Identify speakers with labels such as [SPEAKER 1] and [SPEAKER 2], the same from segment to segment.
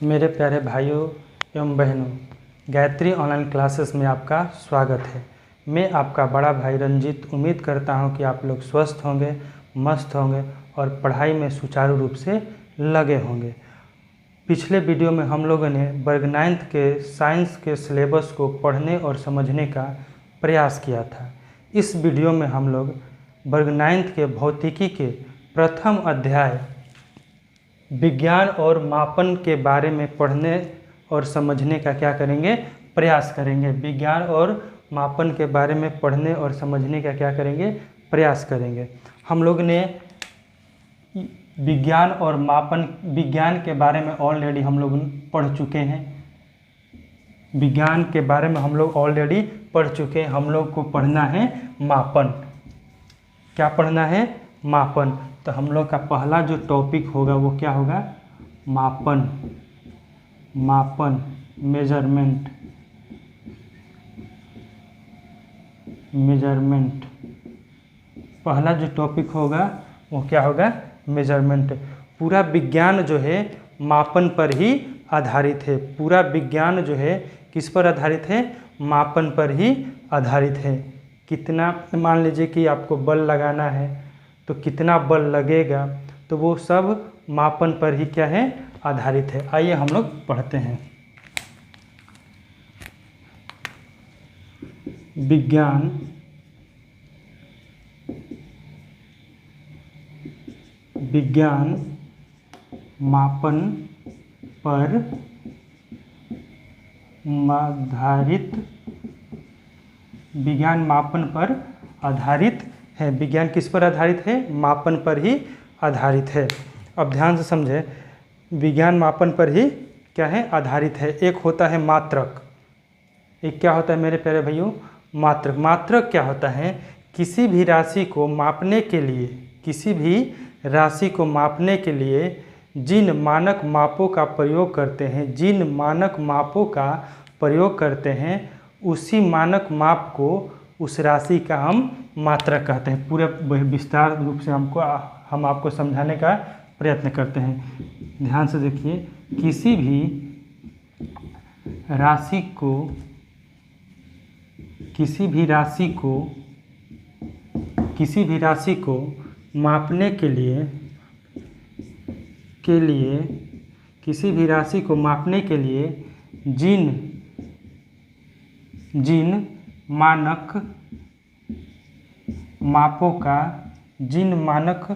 [SPEAKER 1] मेरे प्यारे भाइयों एवं बहनों, गायत्री ऑनलाइन क्लासेस में आपका स्वागत है। मैं आपका बड़ा भाई रंजीत उम्मीद करता हूं कि आप लोग स्वस्थ होंगे, मस्त होंगे और पढ़ाई में सुचारू रूप से लगे होंगे। पिछले वीडियो में हम लोगों ने वर्ग 9th के साइंस के सिलेबस को पढ़ने और समझने का प्रयास किया था। इस वीडियो में हम लोग वर्ग 9th के भौतिकी के प्रथम अध्याय विज्ञान और मापन के बारे में पढ़ने और समझने का क्या करेंगे, प्रयास करेंगे। विज्ञान और मापन के बारे में पढ़ने और समझने का क्या करेंगे, प्रयास करेंगे। हम लोग ने विज्ञान और मापन विज्ञान के बारे में ऑलरेडी हम लोग पढ़ चुके हैं। विज्ञान के बारे में हम लोग ऑलरेडी पढ़ चुके हैं। हम लोग को पढ़ना है मापन। क्या पढ़ना है? मापन। तो हम लोग का पहला जो टॉपिक होगा वो क्या होगा? मापन। मापन, मेजरमेंट। मेजरमेंट पहला जो टॉपिक होगा वो क्या होगा? मेजरमेंट। पूरा विज्ञान जो है मापन पर ही आधारित है। पूरा विज्ञान जो है किस पर आधारित है? मापन पर ही आधारित है। कितना, मान लीजिए कि आपको बल लगाना है तो कितना बल लगेगा, तो वो सब मापन पर ही क्या है? आधारित है। आइए हम लोग पढ़ते हैं। विज्ञान मापन पर आधारित। विज्ञान मापन पर आधारित है। विज्ञान किस पर आधारित है? मापन पर ही आधारित है। अब ध्यान से समझें, विज्ञान मापन पर ही क्या है? आधारित है। एक होता है मात्रक। एक क्या होता है मेरे प्यारे भाइयों? मात्रक। मात्रक क्या होता है? किसी भी राशि को मापने के लिए, किसी भी राशि को मापने के लिए जिन मानक मापों का प्रयोग करते हैं, जिन मानक मापों का प्रयोग करते हैं, उसी मानक माप को, उस राशि का हम मात्रक कहते हैं। पूरे विस्तार रूप से हम आपको समझाने का प्रयत्न करते हैं। ध्यान से देखिए, किसी भी राशि को मापने के लिए किसी भी राशि को मापने के लिए जिन मानक मापों का, जिन मानक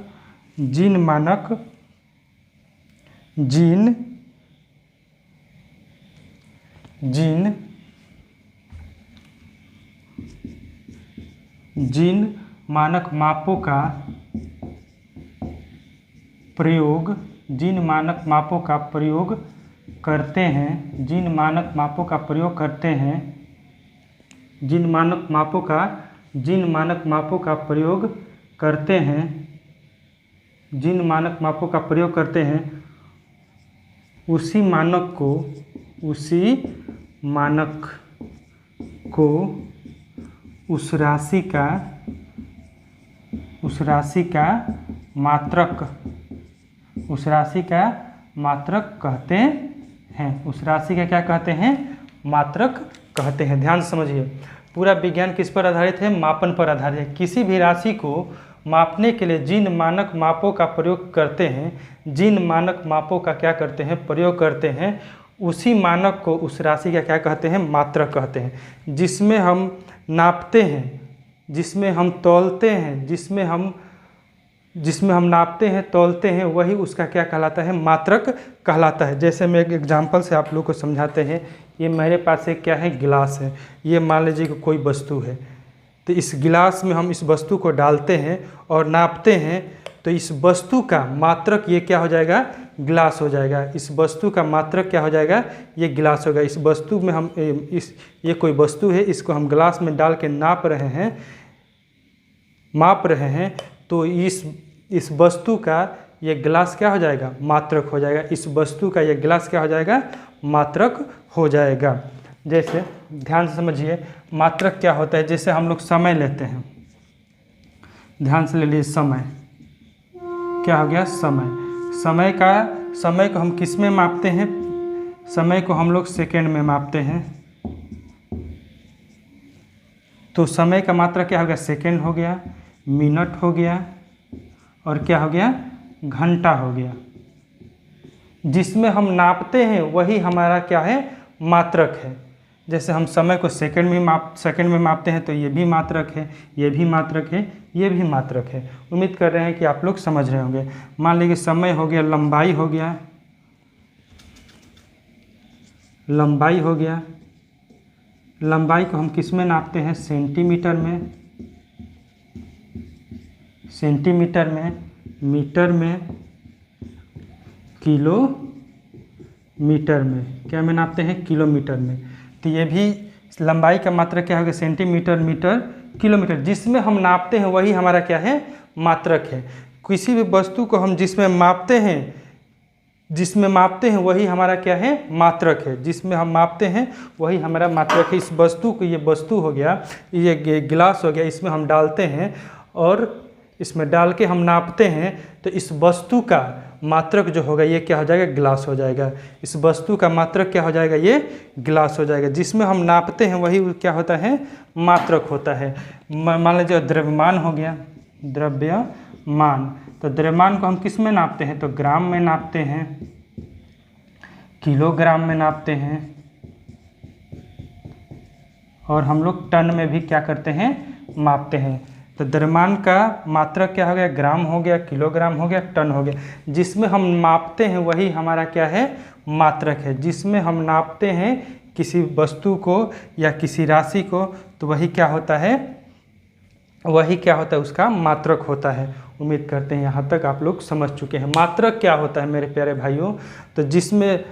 [SPEAKER 1] मापों का प्रयोग, जिन मानक मापों का प्रयोग करते हैं, जिन मानक मापों का प्रयोग करते हैं, जिन मानक मापों का प्रयोग करते हैं, जिन मानक मापों का प्रयोग करते हैं, उसी मानक को उस राशि का मात्रक कहते हैं। उस राशि का क्या कहते हैं? मात्रक कहते हैं। ध्यान से समझिए, पूरा विज्ञान किस पर आधारित है? मापन पर आधारित है। किसी भी राशि को मापने के लिए जिन मानक मापों का प्रयोग करते हैं, जिन मानक मापों का क्या करते हैं? प्रयोग करते हैं, उसी मानक को, उस राशि का क्या कहते हैं? मात्रक कहते हैं। जिसमें हम नापते हैं, जिसमें हम तौलते हैं, जिसमें हम नापते हैं, तौलते हैं, वही उसका क्या कहलाता है? मात्रक कहलाता है। जैसे मैं एक एग्जाम्पल से आप लोग को समझाते हैं। ये मेरे पास एक क्या है? गिलास है। ये मान लीजिए कि कोई वस्तु है, तो इस गिलास में हम इस वस्तु को डालते हैं और नापते हैं, तो इस वस्तु का मात्रक ये क्या हो जाएगा? गिलास हो जाएगा। इस वस्तु का मात्रक क्या हो जाएगा? ये गिलास होगा। इस वस्तु में हम ये कोई वस्तु है, इसको हम गिलास में डाल के माप रहे हैं, तो इस वस्तु का ये गिलास क्या हो जाएगा? मात्रक हो जाएगा। इस वस्तु का ये गिलास क्या हो जाएगा? मात्रक हो जाएगा। जैसे ध्यान से समझिए, मात्रक क्या होता है? जैसे हम लोग समय लेते हैं, ध्यान से ले लीजिए। समय क्या हो गया? समय। समय को हम किस में मापते हैं? समय को हम लोग सेकेंड में मापते हैं, तो समय का मात्रा क्या हो गया, सेकेंड हो गया, मिनट हो गया और क्या हो गया, घंटा हो गया। जिसमें हम नापते हैं वही हमारा क्या है, मात्रक है। जैसे हम समय को सेकंड में मापते हैं तो ये भी मात्रक है, ये भी मात्रक है, ये भी मात्रक है। उम्मीद कर रहे हैं कि आप लोग समझ रहे होंगे। मान लीजिए समय हो गया, लंबाई हो गया, लंबाई हो गया। लंबाई को हम किस में नापते हैं, सेंटीमीटर में, सेंटीमीटर में, मीटर में, किलोमीटर में, क्या में नापते हैं, किलोमीटर में। तो ये भी लंबाई का मात्रक क्या होगा, सेंटीमीटर, मीटर, किलोमीटर। जिसमें हम नापते हैं वही हमारा क्या है, मात्रक है। किसी भी वस्तु को हम जिसमें मापते हैं वही हमारा क्या है, मात्रक है। जिसमें हम मापते हैं वही हमारा मात्रक है। इस वस्तु को, ये वस्तु हो गया, ये गिलास हो गया, इसमें हम डालते हैं और इसमें डाल के हम नापते हैं, तो इस वस्तु का मात्रक जो होगा ये क्या हो जाएगा, गिलास हो जाएगा। इस वस्तु का मात्रक क्या हो जाएगा, ये गिलास हो जाएगा। जिसमें हम नापते हैं वही क्या होता है, मात्रक होता है। मान लीजिए द्रव्यमान हो गया, द्रव्यमान, तो द्रव्यमान को हम किस में नापते हैं, तो ग्राम में नापते हैं, किलोग्राम में नापते हैं, और हम लोग टन में भी क्या करते हैं, मापते हैं। तो द्रव्यमान का मात्रक क्या हो गया, ग्राम हो गया, किलोग्राम हो गया, टन हो गया। जिसमें हम नापते हैं वही हमारा क्या है, मात्रक है। जिसमें हम नापते हैं किसी वस्तु को या किसी राशि को, तो वही क्या होता है, उसका मात्रक होता है। उम्मीद करते हैं यहाँ तक आप लोग समझ चुके हैं। मात्रक क्या होता है मेरे प्यारे भाइयों, तो जिसमें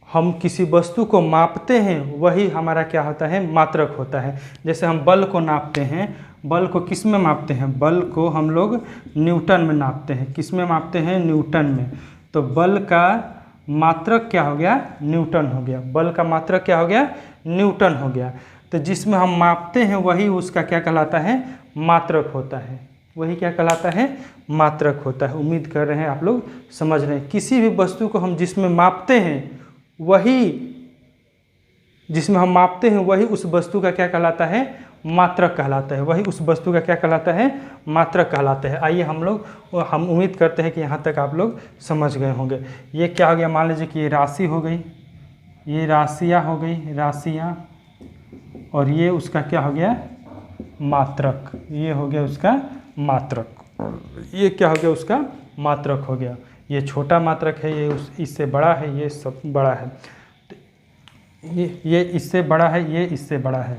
[SPEAKER 1] हम किसी वस्तु को मापते हैं वही हमारा क्या होता है, मात्रक होता है। जैसे हम बल को नापते हैं, बल को किस में मापते हैं, बल को हम लोग न्यूटन में नापते हैं। किस में मापते हैं, न्यूटन में। तो बल का मात्रक क्या हो गया, न्यूटन हो गया। बल का मात्रक क्या हो गया, न्यूटन हो गया। तो जिसमें हम मापते हैं वही उसका क्या कहलाता है, मात्रक होता है। वही क्या कहलाता है, मात्रक होता है। उम्मीद कर रहे हैं आप लोग समझ रहे हैं। किसी भी वस्तु को हम जिसमें मापते हैं वही, जिसमें हम मापते हैं वही उस वस्तु का क्या कहलाता है, मात्रक कहलाता है। वही उस वस्तु का क्या कहलाता है, मात्रक कहलाता है। आइए हम उम्मीद करते हैं कि यहाँ तक आप लोग समझ गए होंगे। ये क्या हो गया, मान लीजिए कि ये राशि हो गई, ये राशियाँ हो गई, राशियाँ, और ये उसका क्या हो गया, मात्रक। ये हो गया उसका मात्रक, ये क्या हो गया, उसका मात्रक हो गया। ये छोटा मात्रक है, ये इससे बड़ा है, ये सब बड़ा है, ये इससे बड़ा है, ये इससे बड़ा है,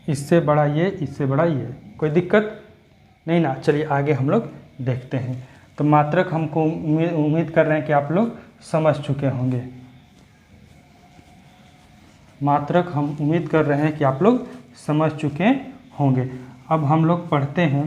[SPEAKER 1] इससे बड़ा ये, इससे बड़ा ये। कोई दिक्कत नहीं ना। चलिए आगे हम लोग देखते हैं। तो मात्रक हमको उम्मीद कर रहे हैं कि आप लोग समझ चुके होंगे। मात्रक हम उम्मीद कर रहे हैं कि आप लोग समझ चुके होंगे। अब हम लोग पढ़ते हैं,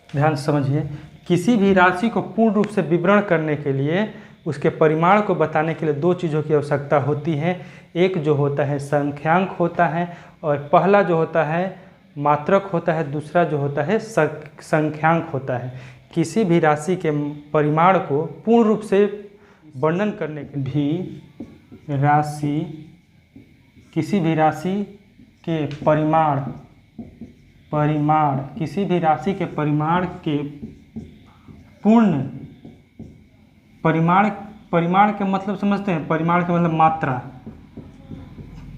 [SPEAKER 1] ध्यान से समझिए। किसी भी राशि को पूर्ण रूप से विवरण करने के लिए, उसके परिमाण को बताने के लिए दो चीज़ों की आवश्यकता होती है। एक जो होता है संख्यांक होता है, और पहला जो होता है मात्रक होता है, दूसरा जो होता है संख्यांक होता है। किसी भी राशि के परिमाण को पूर्ण रूप से वर्णन करने के भी राशि, किसी भी राशि के परिमाण, किसी भी राशि के परिमाण के पूर्ण परिमाण के मतलब समझते हैं। परिमाण के मतलब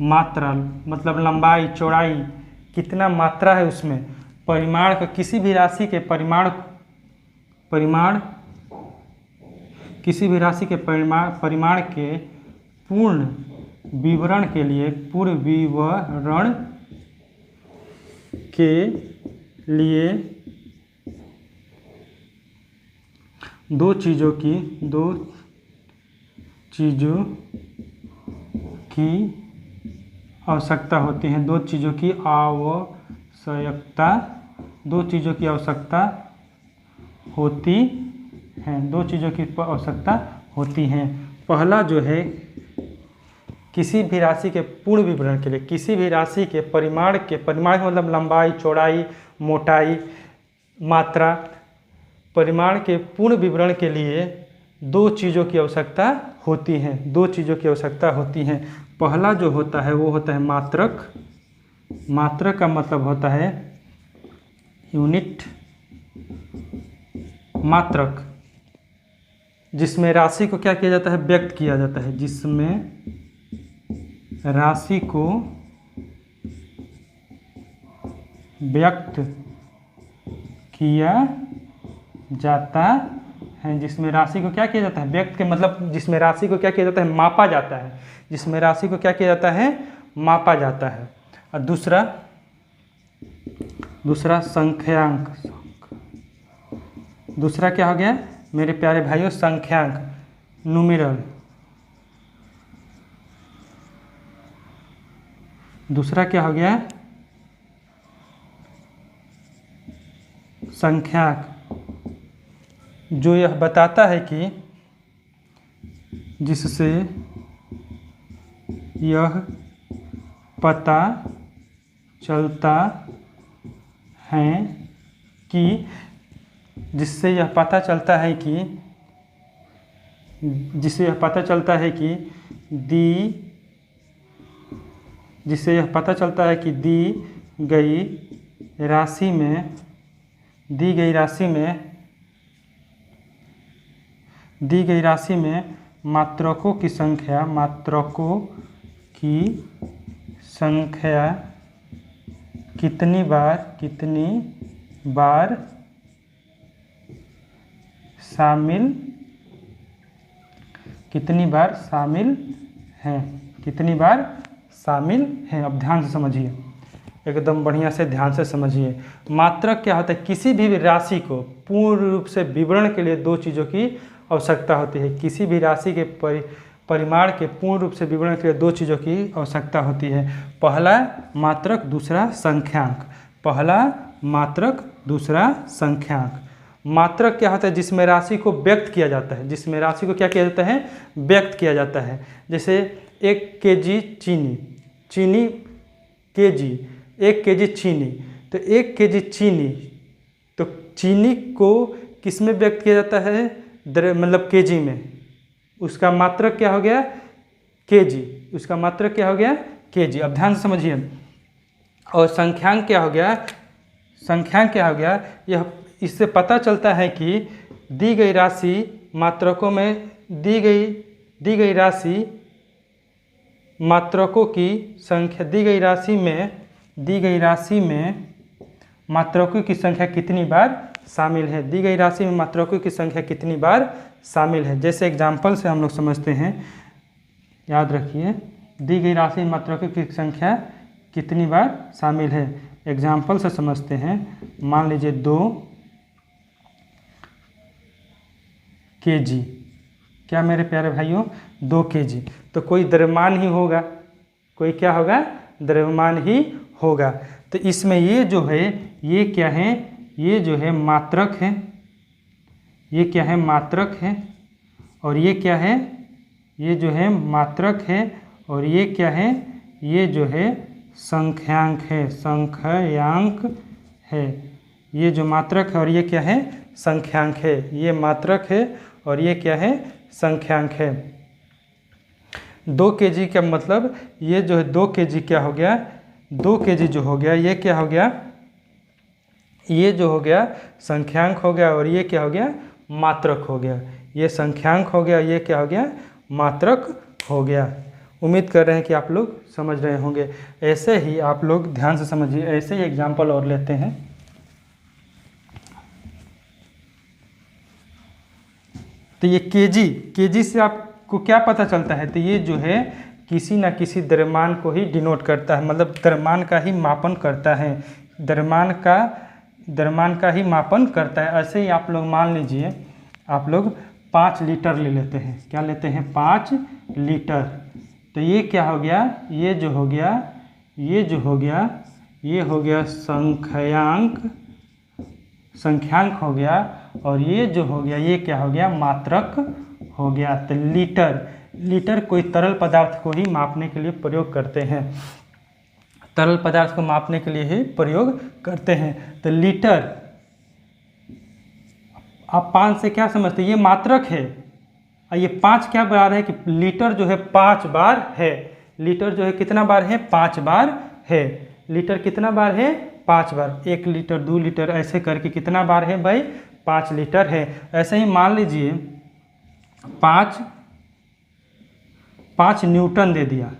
[SPEAKER 1] मात्रा मतलब लंबाई, चौड़ाई, कितना मात्रा है उसमें। परिमाण का किसी भी राशि के किसी भी राशि के परिमाण के पूर्ण विवरण के लिए दो चीज़ों की आवश्यकता होती है। दो चीज़ों की आवश्यकता होती है। पहला जो है, किसी भी राशि के पूर्ण विवरण के लिए, किसी भी राशि के परिमाण का मतलब लंबाई, चौड़ाई, मोटाई, मात्रा परिमाण के पूर्ण विवरण के लिए दो चीज़ों की आवश्यकता होती हैं, दो चीज़ों की आवश्यकता होती हैं। पहला जो होता है वो होता है मात्रक। मात्रक का मतलब होता है यूनिट मात्रक, जिसमें राशि को क्या किया जाता है, व्यक्त किया जाता है, जिसमें राशि को व्यक्त किया जाता है, जिसमें राशि को क्या किया जाता है, व्यक्त के मतलब जिसमें राशि को क्या किया जाता है, मापा जाता है, जिसमें राशि को क्या किया जाता है, मापा जाता है। और दूसरा संख्यांक। दूसरा क्या हो गया मेरे प्यारे भाइयों, संख्यांक, न्यूमेरल। दूसरा क्या हो गया, संख्यांक, जो यह बताता है कि जिससे यह पता चलता है कि जिससे यह पता चलता है कि जिससे यह पता चलता है कि जिससे यह पता चलता है कि दी गई राशि में मात्रकों की संख्या कितनी बार शामिल हैं। अब ध्यान से समझिए, एकदम बढ़िया से ध्यान से समझिए। मात्रक क्या होता है, किसी भी राशि को पूर्ण रूप से विवरण के लिए दो चीज़ों की आवश्यकता होती है। किसी भी राशि के परिमाण के पूर्ण रूप से विवरण के लिए दो चीज़ों की आवश्यकता होती है। पहला मात्रक, दूसरा संख्यांक। पहला मात्रक, दूसरा संख्यांक। मात्रक क्या होता है, जिसमें राशि को व्यक्त किया जाता है, जिसमें राशि को क्या किया जाता है, व्यक्त किया जाता है। जैसे 1 kg चीनी केजी, 1 kg चीनी, तो 1 kg चीनी, तो चीनी को किस में व्यक्त किया जाता है, मतलब केजी में। उसका मात्रक क्या हो गया, केजी। उसका मात्रक क्या हो गया, केजी। अब ध्यान से समझिए। और संख्यांक क्या हो गया, संख्यांक क्या हो गया, यह इससे पता चलता है कि दी गई राशि मात्रकों में दी गई राशि मात्रकों की संख्या, दी गई राशि में मात्रकों की संख्या कितनी बार शामिल है, दी गई राशि में मात्रकों की संख्या कितनी बार शामिल है। जैसे एग्जाम्पल से हम लोग समझते हैं, याद रखिए, दी गई राशि में मात्रकों की संख्या कितनी बार शामिल है। एग्जाम्पल से समझते हैं, मान लीजिए 2 kg, क्या मेरे प्यारे भाइयों, 2 kg, तो कोई द्रव्यमान ही होगा, कोई क्या होगा, द्रव्यमान ही होगा। तो इसमें ये जो है, ये क्या है, ये जो है मात्रक है, ये क्या है, मात्रक है। और ये क्या है, ये जो है मात्रक है। और ये क्या है, ये जो है संख्यांक है, संख्यांक है। ये जो मात्रक है और ये क्या है, संख्यांक है। ये मात्रक है और ये क्या है, संख्यांक है। 2 kg का मतलब ये जो है 2 kg क्या हो गया, 2 kg जो हो गया, ये क्या हो गया, ये जो हो गया संख्यांक हो गया। और ये क्या हो गया, मात्रक हो गया। ये संख्यांक हो गया, ये क्या हो गया, मात्रक हो गया। उम्मीद कर रहे हैं कि आप लोग समझ रहे होंगे। ऐसे ही आप लोग ध्यान से समझिए, ऐसे ही एग्जाम्पल और लेते हैं। तो ये केजी से आपको क्या पता चलता है, तो ये जो है किसी न किसी द्रव्यमान को ही डिनोट करता है, मतलब द्रव्यमान का ही मापन करता है, द्रव्यमान का ही मापन करता है। ऐसे ही आप लोग मान लीजिए, आप लोग 5 लीटर ले लेते हैं, क्या लेते हैं, 5 लीटर। तो ये क्या हो गया, ये जो हो गया, ये जो हो गया, ये हो गया संख्यांक हो गया। और ये जो हो गया, ये क्या हो गया, मात्रक हो गया। तो लीटर कोई तरल पदार्थ को ही मापने के लिए प्रयोग करते हैं, तरल पदार्थ को मापने के लिए ही प्रयोग करते हैं। तो आप 5 से क्या समझते हैं, ये मात्रक है। और ये 5 क्या बराबर है कि लीटर जो है 5 बार है। लीटर जो है कितना बार है, 5 बार है। लीटर कितना बार है, 5 बार। 1 लीटर 2 लीटर ऐसे करके कितना बार है भाई, 5 लीटर है। ऐसे ही मान लीजिए 5 न्यूटन दे दिया।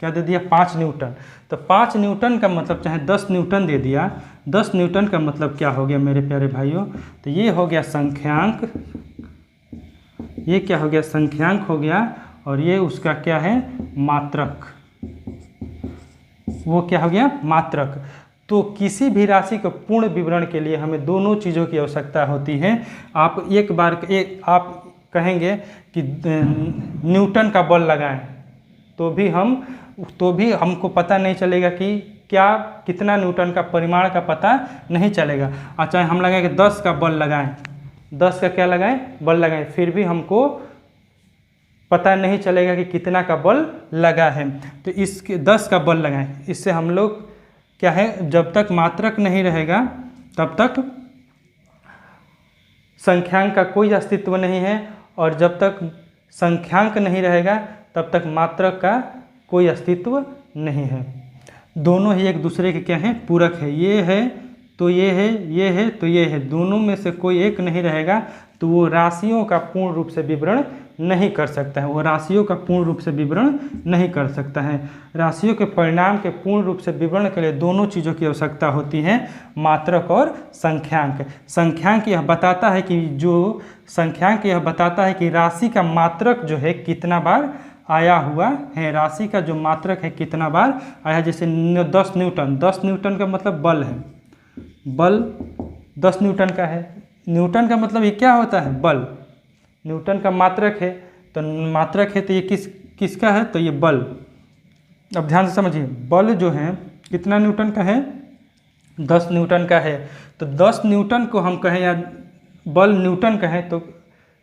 [SPEAKER 1] क्या दे दिया, 5 न्यूटन। तो 5 न्यूटन का मतलब चाहे 10 न्यूटन दे दिया। 10 न्यूटन का मतलब क्या हो गया मेरे प्यारे भाइयों, तो ये हो गया संख्यांक। ये क्या हो गया, संख्यांक हो गया। और ये उसका क्या है, मात्रक। वो क्या हो गया, मात्रक। तो किसी भी राशि के पूर्ण विवरण के लिए हमें दोनों चीज़ों की आवश्यकता होती है। आप आप कहेंगे कि न्यूटन का बल लगाएं, तो भी हमको पता नहीं चलेगा कि कितना न्यूटन का परिमाण का पता नहीं चलेगा। और चाहे हम लगाएं कि 10 का बल लगाएं, 10 का क्या लगाएं, बल लगाएं, फिर भी हमको पता नहीं चलेगा कि कितना का बल लगा है। तो इसके 10 का बल लगाएं। इससे हम लोग क्या है, जब तक मात्रक नहीं रहेगा तब तक संख्यांक का कोई अस्तित्व नहीं है, और जब तक संख्यांक नहीं रहेगा तब तक मात्रक का कोई अस्तित्व नहीं है। दोनों ही एक दूसरे के क्या हैं, पूरक है। ये है तो ये है, ये है तो ये है, दोनों में से कोई एक नहीं रहेगा तो वो राशियों का पूर्ण रूप से विवरण नहीं कर सकता है। वो राशियों का पूर्ण रूप से विवरण नहीं कर सकता है। राशियों के परिणाम के पूर्ण रूप से विवरण के लिए दोनों चीज़ों की आवश्यकता होती है, मात्रक और संख्यांक। संख्यांक यह बताता है कि राशि का मात्रक जो है कितना बार आया हुआ है। राशि का जो मात्रक है कितना बार आया है। जैसे 10 न्यूटन, 10 न्यूटन का मतलब बल है। बल 10 न्यूटन का है। न्यूटन का मतलब ये क्या होता है, बल। न्यूटन का मात्रक है, तो मात्रक है तो ये किसका है, तो ये बल। अब ध्यान से समझिए, बल जो है कितना न्यूटन का है, 10 न्यूटन का है। तो 10 न्यूटन को हम कहें या बल न्यूटन कहें तो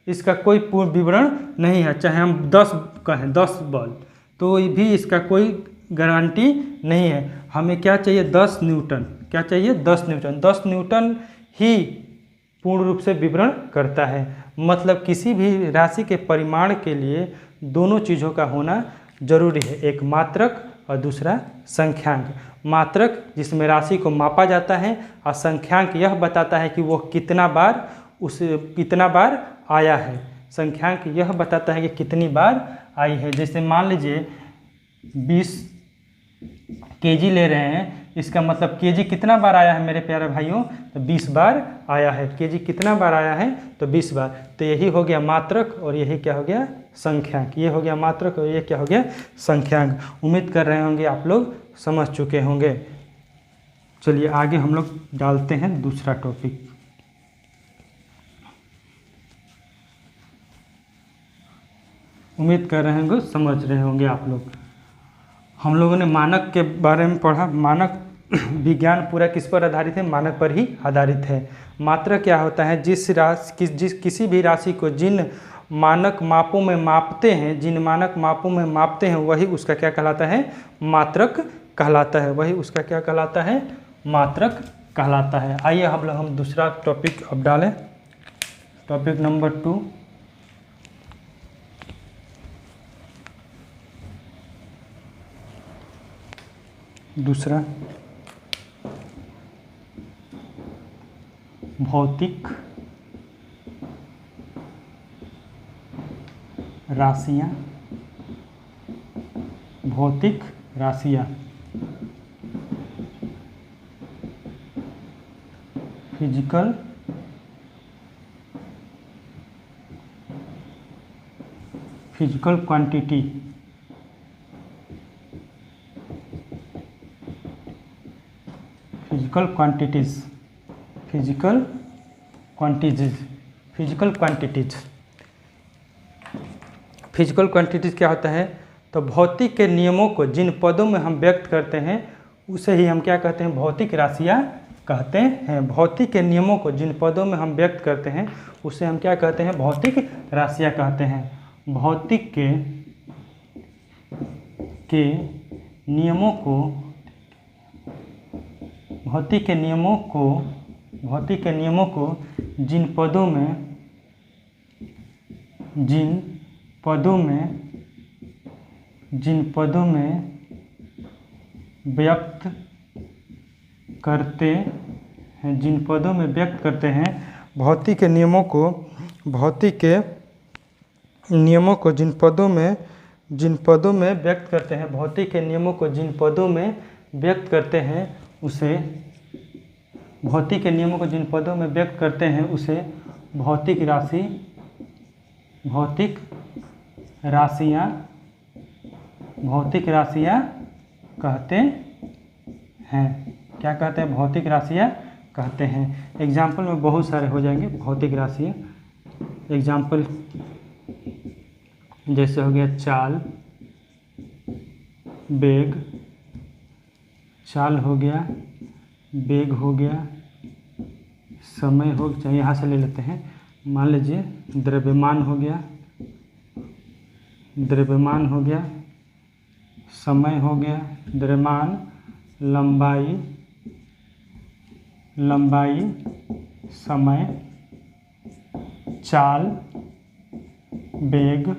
[SPEAKER 1] इसका कोई पूर्ण विवरण नहीं है। चाहे हम 10 कहें, 10 बल, तो भी इसका कोई गारंटी नहीं है। हमें क्या चाहिए, 10 न्यूटन। क्या चाहिए, 10 न्यूटन। 10 न्यूटन ही पूर्ण रूप से विवरण करता है। मतलब किसी भी राशि के परिमाण के लिए दोनों चीज़ों का होना जरूरी है, एक मात्रक और दूसरा संख्यांक। मात्रक जिसमें राशि को मापा जाता है, और संख्यांक यह बताता है कि वो कितना बार आया है। संख्यांक यह बताता है कि कितनी बार आई है। जैसे मान लीजिए 20 केजी ले रहे हैं, इसका मतलब केजी कितना बार आया है मेरे प्यारे भाइयों, तो 20 बार आया है। केजी कितना बार आया है, तो 20 बार। तो यही हो गया मात्रक और यही क्या हो गया, संख्यांक। ये हो गया मात्रक और ये क्या हो गया, संख्यांक। उम्मीद कर रहे होंगे आप लोग समझ चुके होंगे। चलिए आगे हम लोग डालते हैं दूसरा टॉपिक। उम्मीद कर रहे होंगे समझ रहे होंगे आप लोग। हम लोगों ने मानक के बारे में पढ़ा। मानक विज्ञान पूरा किस पर आधारित है, मानक पर ही आधारित है। मात्रक क्या होता है, किसी भी राशि को जिन मानक मापों में मापते हैं, वही उसका क्या कहलाता है, मात्रक कहलाता है। वही उसका क्या कहलाता है, मात्रक कहलाता है। आइए हम दूसरा टॉपिक अब डालें। टॉपिक नंबर 2, दूसरा भौतिक राशियाँ। भौतिक राशियाँ, फिजिकल क्वांटिटी। फिजिकल क्वांटिटीज क्या होता है, तो भौतिक के नियमों को जिन पदों में हम व्यक्त करते हैं उसे ही हम क्या कहते हैं, भौतिक राशियाँ कहते हैं। भौतिक के नियमों को जिन पदों में हम व्यक्त करते हैं उसे हम क्या कहते हैं, भौतिक राशियाँ कहते हैं। भौतिक के नियमों को जिन पदों में जिन पदों में व्यक्त करते हैं, जिन पदों में व्यक्त करते हैं भौतिक के नियमों को, जिन पदों में व्यक्त करते हैं भौतिक के नियमों को, जिन पदों में व्यक्त करते हैं उसे भौतिक के नियमों को, जिन पदों में व्यक्त करते हैं उसे भौतिक राशियाँ कहते हैं। क्या कहते हैं? भौतिक राशियाँ कहते हैं। एग्जाम्पल में बहुत सारे हो जाएंगे भौतिक राशियाँ। एग्जाम्पल जैसे हो गया चाल, वेग, चाल हो गया, वेग हो गया, समय हो गया, यहाँ से ले लेते हैं। मान लीजिए द्रव्यमान हो गया, समय हो गया, द्रव्यमान, लंबाई, समय, चाल, वेग,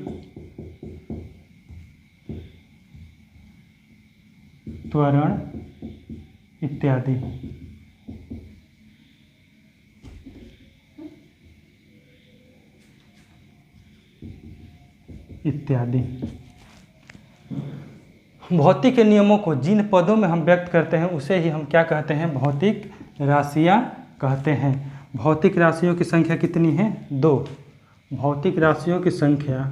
[SPEAKER 1] त्वरण इत्यादि। भौतिक के नियमों को जिन पदों में हम व्यक्त करते हैं उसे ही हम क्या कहते हैं? भौतिक राशियाँ कहते हैं। भौतिक राशियों की संख्या कितनी है? 2। भौतिक राशियों की संख्या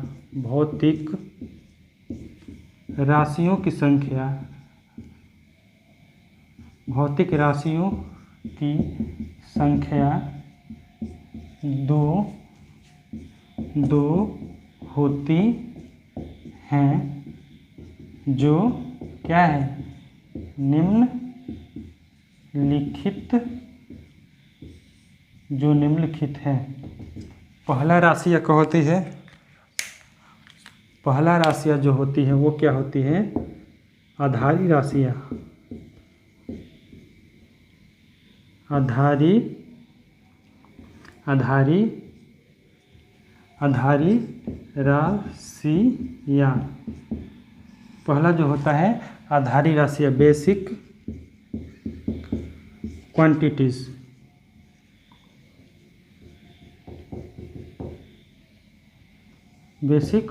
[SPEAKER 1] दो होती हैं, जो क्या है? निम्नलिखित है। पहला राशियाँ क्या होती है? पहला राशियाँ जो होती है वो क्या होती है? आधारी राशियाँ। आधारी राशियाँ। पहला जो होता है आधारी राशियाँ, बेसिक क्वांटिटीज। Basic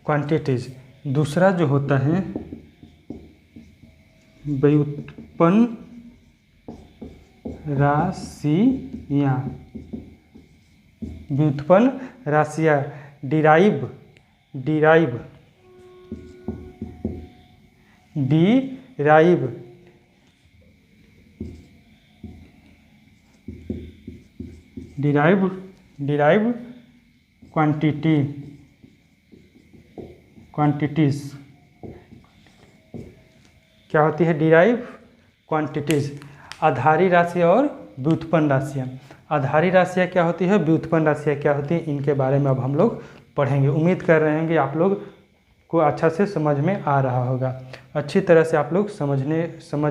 [SPEAKER 1] quantities. दूसरा जो होता है व्युत्पन्न राशियाँ, डिराइव क्वांटिटीज। क्या होती है? Derive quantities. आधारी राशियाँ और व्युत्पन्न राशियाँ। आधारी राशियाँ क्या होती है? व्युत्पन्न राशियाँ क्या होती है? इनके बारे में अब हम लोग पढ़ेंगे। उम्मीद कर रहे हैं कि आप लोग को अच्छा से समझ में आ रहा होगा, अच्छी तरह से आप लोग समझ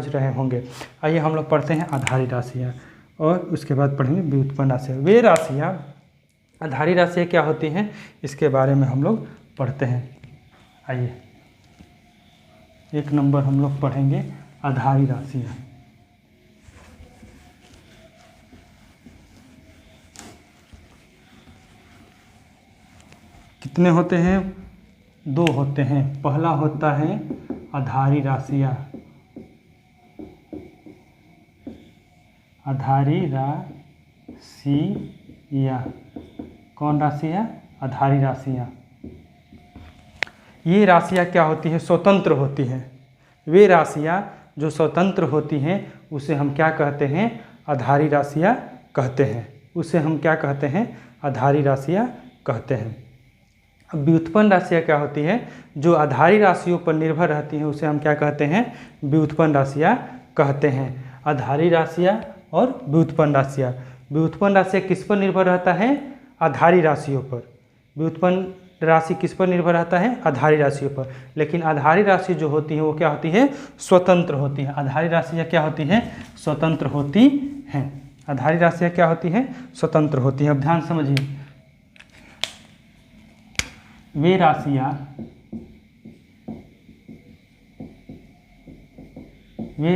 [SPEAKER 1] रहे होंगे। आइए हम लोग पढ़ते हैं आधारी राशियाँ और उसके बाद पढ़ेंगे व्युत्पन्न राशियाँ। वे राशियाँ, आधारी राशियाँ क्या होती हैं इसके बारे में हम लोग पढ़ते हैं। आइए 1 नंबर हम लोग पढ़ेंगे आधारी राशियाँ। कितने होते हैं? 2 होते हैं। पहला होता है आधारी राशियाँ। कौन राशियाँ? आधारी राशियाँ। ये राशियाँ क्या होती हैं? स्वतंत्र होती हैं। वे राशियाँ जो स्वतंत्र होती हैं उसे हम क्या कहते हैं? आधारी राशियाँ कहते हैं। उसे हम क्या कहते हैं? आधारी राशियाँ कहते हैं। अब व्युत्पन्न राशियाँ क्या होती हैं? जो आधारी राशियों पर निर्भर रहती हैं उसे हम क्या कहते हैं? व्युत्पन्न राशियाँ कहते हैं। आधारी राशियाँ और व्युत्पन्न राशियाँ। व्युत्पन्न राशियाँ किस पर निर्भर रहता है? आधारी राशियों पर। व्युत्पन्न राशि किस पर निर्भर रहता है? आधारी राशियों पर। लेकिन आधारी राशि जो होती है वो क्या होती है? स्वतंत्र होती है। आधारी राशियाँ क्या होती हैं? स्वतंत्र होती हैं। आधारी राशियाँ क्या होती हैं? स्वतंत्र होती हैं। अब ध्यान समझिए, वे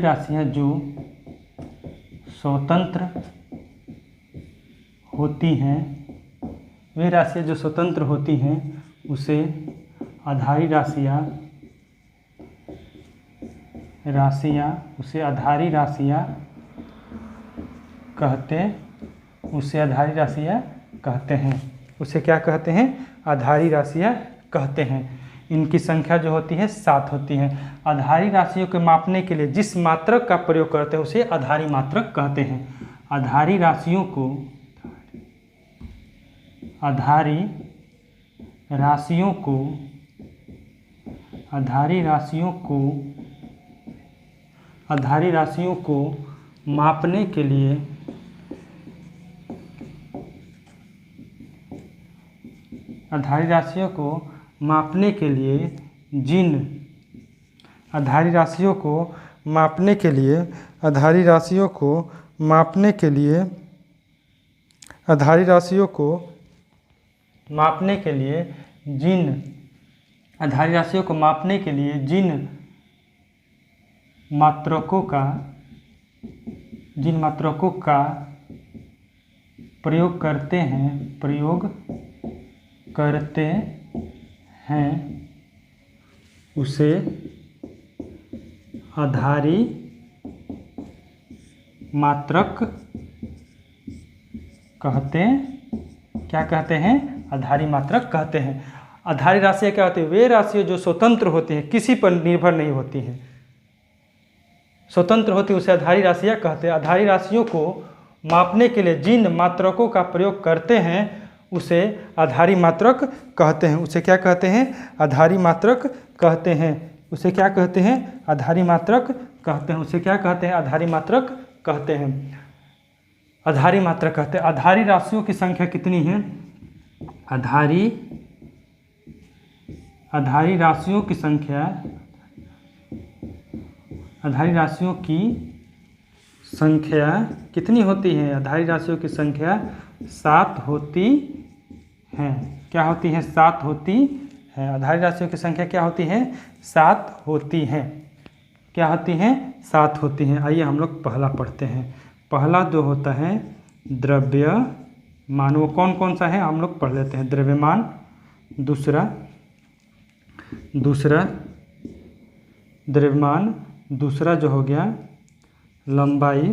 [SPEAKER 1] राशियाँ जो स्वतंत्र होती हैं, वे राशियाँ जो स्वतंत्र होती हैं उसे आधारी राशियाँ कहते हैं। उसे क्या कहते हैं? आधारी राशियाँ कहते हैं। इनकी संख्या जो होती है 7 होती है। आधारी राशियों को मापने के लिए जिस मात्रक का प्रयोग करते हैं उसे आधारी मात्रक कहते हैं। आधारी राशियों को मापने के लिए जिन आधारी राशियों को मापने के लिए जिन मात्रकों का प्रयोग करते हैं उसे आधारी मात्रक कहते हैं। आधारी मात्रक कहते हैं। आधारी राशियाँ क्या होती है? वे राशियाँ जो स्वतंत्र होती हैं, किसी पर निर्भर नहीं होती हैं, स्वतंत्र होती है, उसे आधारी राशियाँ कहते हैं। आधारी राशियों को मापने के लिए जिन मात्रकों का प्रयोग करते हैं उसे आधारी मात्रक कहते हैं। उसे क्या कहते हैं? आधारी मात्रक कहते हैं। उसे क्या कहते हैं? आधारी मात्रक कहते हैं। उसे क्या कहते हैं? आधारी मात्रक कहते हैं। आधारी मात्रक कहते हैं। आधारी राशियों की संख्या कितनी है? आधारी राशियों की संख्या कितनी होती है? आधारी राशियों की संख्या 7 होती है। क्या होती है? 7 होती है। आधारी राशियों की संख्या क्या होती है? 7 होती है। क्या होती हैं? 7 होती हैं। आइए हम लोग पहला पढ़ते हैं। पहला जो होता है द्रव्यमान, वो कौन कौन सा है हम लोग पढ़ लेते हैं। द्रव्यमान, दूसरा जो हो गया लंबाई,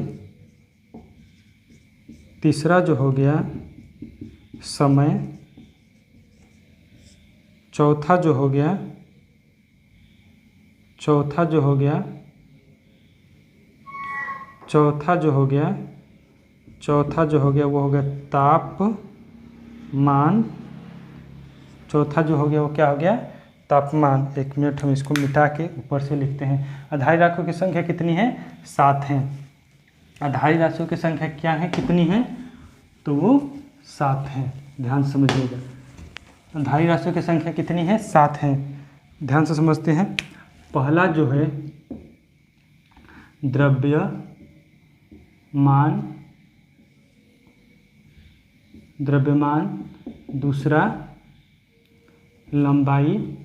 [SPEAKER 1] तीसरा जो हो गया समय, चौथा जो हो गया वो हो गया तापमान। चौथा जो हो गया वो क्या हो गया? तापमान। एक मिनट हम इसको मिटा के ऊपर से लिखते हैं। आधारी राशियों की संख्या कितनी है? 7 है। आधारी राशियों की संख्या क्या है? कितनी है? तो वो 7 है। ध्यान से समझिएगा। आधारी राशियों की संख्या कितनी है? 7 है। ध्यान से समझते हैं। पहला जो है द्रव्यमान, दूसरा लंबाई,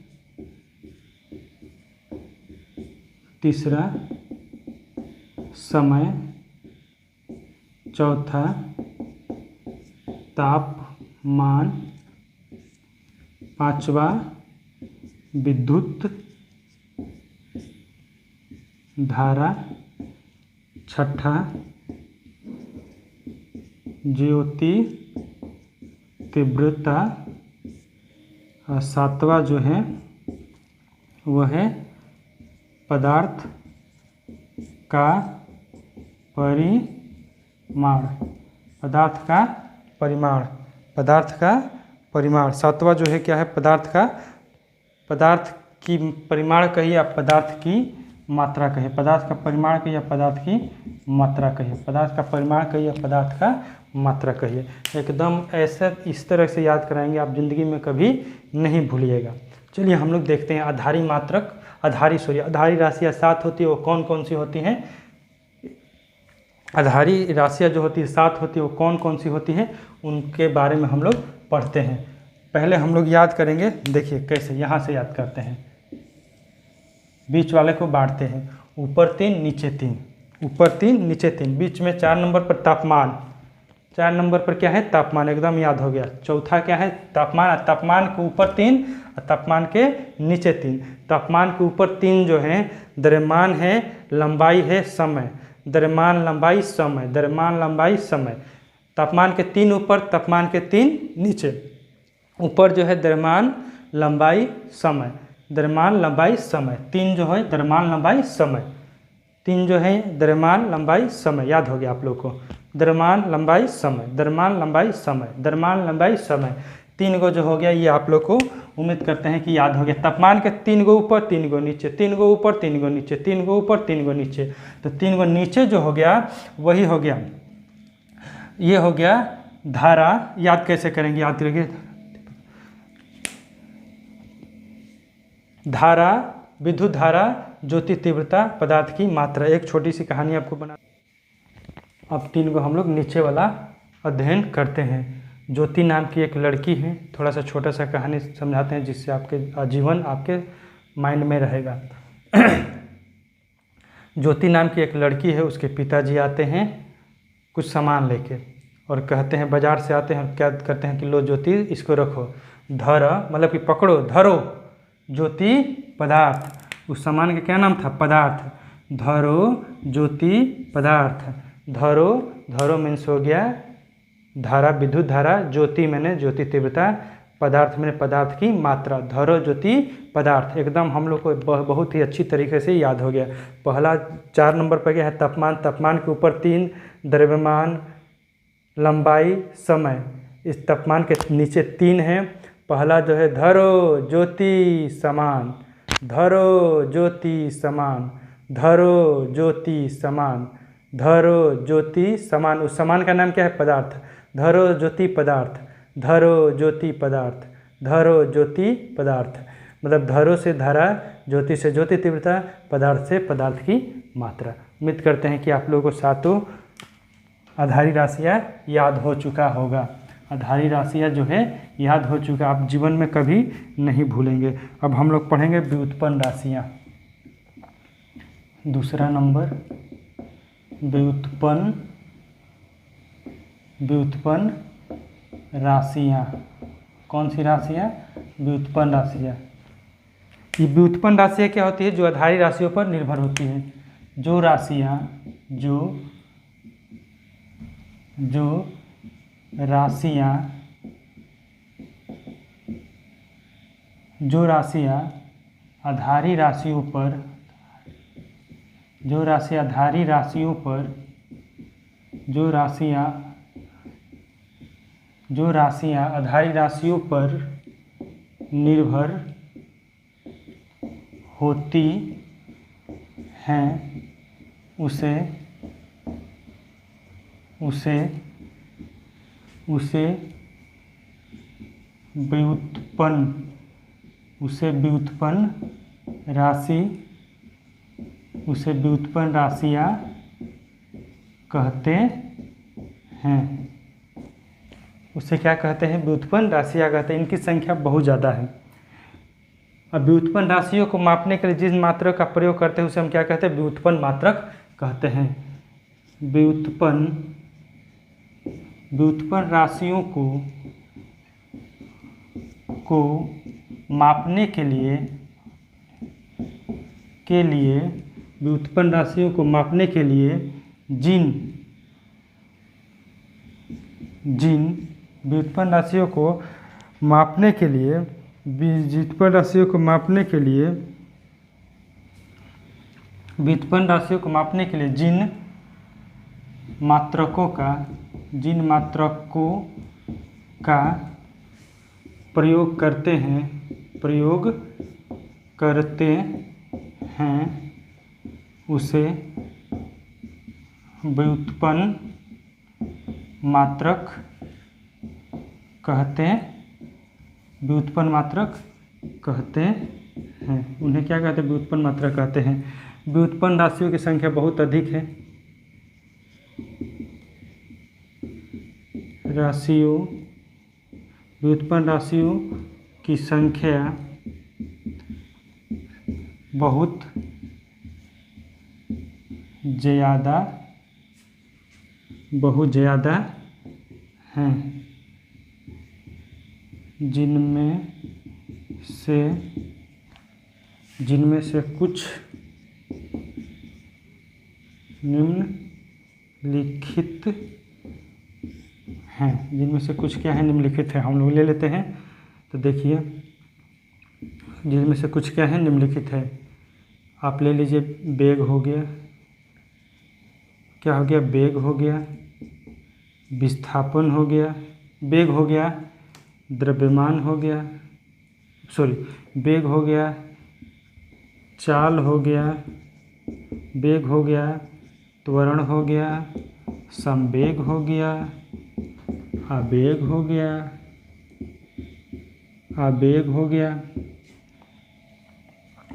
[SPEAKER 1] तीसरा समय, चौथा तापमान, पांचवा विद्युत धारा, छठा ज्योति तीव्रता, और सातवां जो है वह है पदार्थ का परिमाण। सातवां जो है क्या है? पदार्थ की परिमाण कहिए या पदार्थ की मात्रा कहिए। पदार्थ का परिमाण कहिए या पदार्थ की मात्रा कहिए। पदार्थ का परिमाण कहिए या पदार्थ का मात्रा कहिए। एकदम ऐसे इस तरह से याद कराएंगे, आप जिंदगी में कभी नहीं भूलिएगा। चलिए हम लोग देखते हैं आधारी राशियाँ 7 होती है, वो कौन कौन सी होती हैं। आधारी राशियाँ जो होती है 7 होती है, वो कौन कौन सी होती हैं उनके बारे में हम लोग पढ़ते हैं। पहले हम लोग याद करेंगे, देखिए कैसे, यहाँ से याद करते हैं। बीच वाले को बांटते हैं, ऊपर 3 नीचे 3, ऊपर 3 नीचे 3, बीच में 4 नंबर पर तापमान, 4 नंबर पर क्या है तापमान, एकदम याद हो गया। चौथा क्या है तापमान, तापमान के ऊपर 3 और तापमान के नीचे 3। तापमान के ऊपर 3 जो है द्रव्यमान है, लंबाई है, समय, द्रव्यमान लंबाई समय, द्रव्यमान लंबाई समय। तापमान के 3 ऊपर, तापमान के 3 नीचे। ऊपर जो है द्रव्यमान लंबाई समय, द्रव्यमान लंबाई समय, 3 जो है द्रव्यमान लंबाई समय, 3 जो है द्रव्यमान लंबाई समय, याद हो गया आप लोग को। द्रव्यमान लंबाई समय, द्रव्यमान लंबाई समय, द्रव्यमान लंबाई समय, 3 गो जो हो गया, ये आप लोग को उम्मीद करते हैं कि याद हो गया। तापमान के 3 गो ऊपर 3 गो नीचे, 3 गो ऊपर 3 गो नीचे, 3 गो ऊपर 3 गो नीचे, तो 3 गो नीचे जो हो गया वही हो गया, ये हो गया धारा। याद कैसे करेंगे, याद करेंगे, धारा, विद्युत धारा, ज्योति तीव्रता, पदार्थ की मात्रा। एक छोटी सी कहानी आपको बना। अब 3 गो हम लोग नीचे वाला अध्ययन करते हैं। ज्योति नाम की एक लड़की है, थोड़ा सा छोटा सा कहानी समझाते हैं जिससे आपके आजीवन आपके माइंड में रहेगा। ज्योति नाम की एक लड़की है, उसके पिताजी आते हैं कुछ सामान लेके और कहते हैं, बाजार से आते हैं, क्या करते हैं कि लो ज्योति इसको रखो, धर मतलब कि पकड़ो, धरो ज्योति पदार्थ। उस सामान का क्या नाम था, पदार्थ। धरो ज्योति पदार्थ, धरो, धरो मीन्स हो गया धारा, विद्युत धारा, ज्योति मैंने ज्योति तीव्रता, पदार्थ मैंने पदार्थ की मात्रा। धरो ज्योति पदार्थ, एकदम हम लोग को बहुत ही अच्छी तरीके से याद हो गया। पहला 4 नंबर पर क्या है तापमान, तापमान के ऊपर 3 द्रव्यमान लंबाई समय, इस तापमान के नीचे 3 है। पहला जो है धरो ज्योति समान, धरो ज्योति समान, धरो ज्योति समान, धरो ज्योति समान। उस समान का नाम क्या है, पदार्थ। धरो ज्योति पदार्थ, धरो ज्योति पदार्थ, धरो ज्योति पदार्थ, मतलब धरो से धारा, ज्योति से ज्योति तीव्रता, पदार्थ से पदार्थ की मात्रा। उम्मीद करते हैं कि आप लोगों को सातों आधारी राशियाँ याद हो चुका होगा। आधारी राशियाँ जो है याद हो चुका, आप जीवन में कभी नहीं भूलेंगे। अब हम लोग पढ़ेंगे व्युत्पन्न राशियाँ। दूसरा नंबर व्युत्पन्न, व्युत्पन्न राशियाँ। कौन सी राशियाँ, व्युत्पन्न राशियाँ। ये व्युत्पन्न राशियाँ क्या होती है, जो आधारी राशियों पर निर्भर होती है। जो राशियाँ जो राशियाँ आधारी राशियों पर, जो राशियाँ आधारी राशियों पर, जो राशियाँ आधारी राशियों पर निर्भर होती हैं, उसे व्युत्पन्न राशियाँ कहते हैं। उसे क्या कहते हैं, व्युत्पन्न राशियाँ कहते हैं। इनकी संख्या बहुत ज़्यादा है। अब व्युत्पन्न राशियों को मापने के लिए जिस मात्रक का प्रयोग करते हैं उसे हम क्या कहते हैं, व्युत्पन्न मात्रक कहते हैं। व्युत्पन्न राशियों को मापने के लिए व्युत्पन्न राशियों को मापने के लिए जिन व्युत्पन्न राशियों को मापने के लिए व्युत्पन्न राशियों को मापने के लिए जिन मात्रकों का प्रयोग करते हैं उसे व्युत्पन्न मात्रक कहते हैं। उन्हें क्या कहते हैं, व्युत्पन्न मात्रक कहते हैं। व्युत्पन्न राशियों की संख्या बहुत अधिक है। व्युत्पन्न राशियों की संख्या बहुत ज़्यादा हैं, जिनमें से कुछ निम्नलिखित हैं। जिनमें से कुछ क्या है? निम्नलिखित है। हम लोग ले लेते हैं। तो देखिए, जिनमें से कुछ क्या है? निम्नलिखित है। आप ले लीजिए, वेग हो गया, क्या हो गया? वेग हो गया, विस्थापन हो गया, वेग हो गया, द्रव्यमान हो गया, वेग हो गया, चाल हो गया, वेग हो गया, त्वरण हो गया, संवेग हो गया, आवेग हो गया,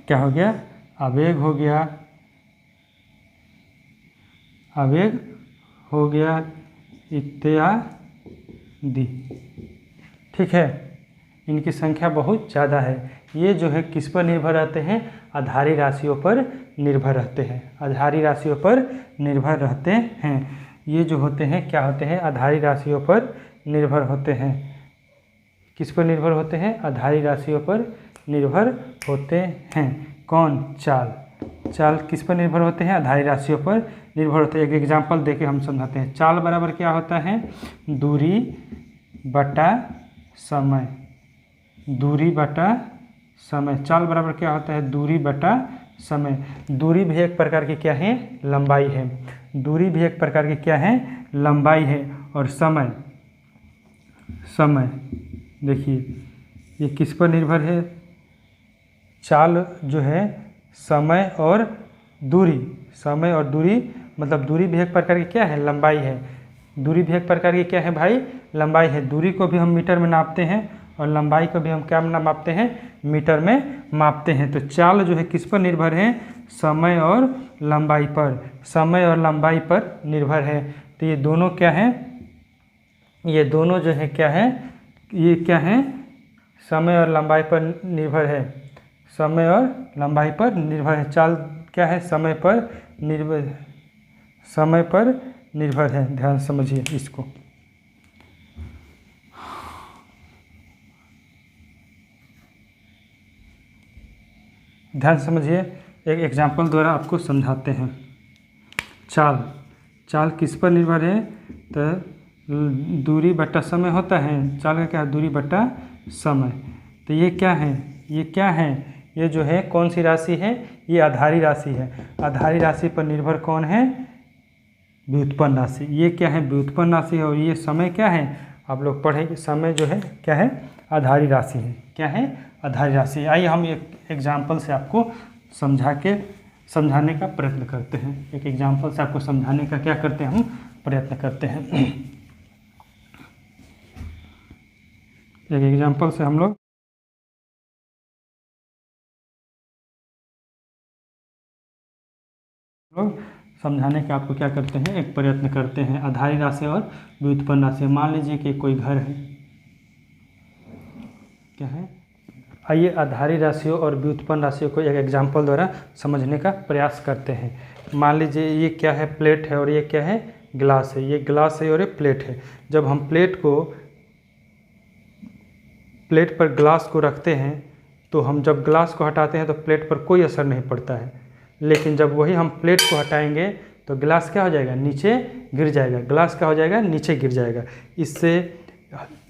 [SPEAKER 1] क्या हो गया? आवेग हो गया, इत्यादि। ठीक है, इनकी संख्या बहुत ज़्यादा है। ये जो है किस पर निर्भर रहते हैं? आधारी राशियों पर निर्भर रहते हैं। आधारी राशियों पर निर्भर रहते हैं। ये जो होते हैं क्या होते हैं? आधारी राशियों पर निर्भर होते हैं। किस पर निर्भर होते हैं? आधारी राशियों पर निर्भर होते हैं। कौन? चाल किस पर निर्भर होते हैं? आधारी राशियों पर निर्भर होते हैं। एक एग्जाम्पल देके हम समझाते हैं। चाल बराबर क्या होता है? दूरी बटा समय। दूरी बटा समय। चाल बराबर क्या होता है? दूरी बटा समय। दूरी भी एक प्रकार की क्या है? लंबाई है। दूरी भी एक प्रकार की क्या है? लंबाई है। और समय देखिए, ये किस पर निर्भर है? चाल जो है समय और दूरी मतलब दूरी भी एक प्रकार की क्या है? लंबाई है। दूरी भी एक प्रकार की क्या है भाई? लंबाई है। दूरी को भी हम मीटर में नापते हैं और लंबाई को भी हम क्या में मापते हैं? मीटर में मापते हैं। तो चाल जो है किस पर निर्भर है? समय और लंबाई पर निर्भर है। तो ये दोनों क्या है? ये दोनों जो है क्या है? ये क्या है? समय और लंबाई पर निर्भर है। समय और लंबाई पर निर्भर है। चाल क्या है? समय पर निर्भर है। ध्यान समझिए इसको। ध्यान समझिए, एक एग्जाम्पल द्वारा आपको समझाते हैं। चाल किस पर निर्भर है? तो दूरी बटा समय होता है। चाल का क्या है? दूरी बटा समय। तो ये क्या है? ये जो है कौन सी राशि है? ये आधारी राशि है। आधारी राशि पर निर्भर कौन है? व्युत्पन्न राशि। ये क्या है? व्युत्पन्न राशि है। और ये समय क्या है? आप लोग पढ़ेंगे। समय जो है क्या है? आधारी राशि है। क्या है? आधारी राशि। आइए हम एक एग्जाम्पल से आपको समझाने का प्रयत्न करते हैं। एक एग्जाम्पल से आपको समझाने का क्या करते हैं? हम प्रयत्न करते हैं। एक एग्जाम्पल से हम लोग समझाने का आपको क्या करते हैं? एक प्रयत्न करते हैं। आधारी राशि और व्युत्पन्न राशि। मान लीजिए कि कोई घर है। क्या है? आइए आधारी राशियों और व्युत्पन्न राशियों को एक एग्जाम्पल द्वारा समझने का प्रयास करते हैं। मान लीजिए ये क्या है? प्लेट है। और ये क्या है? ग्लास है। ये ग्लास है और ये प्लेट है। जब हम प्लेट पर ग्लास को रखते हैं तो हम जब ग्लास को हटाते हैं तो प्लेट पर कोई असर नहीं पड़ता है। लेकिन जब वही हम प्लेट को हटाएंगे तो ग्लास क्या हो जाएगा? नीचे गिर जाएगा। ग्लास क्या हो जाएगा? नीचे गिर जाएगा।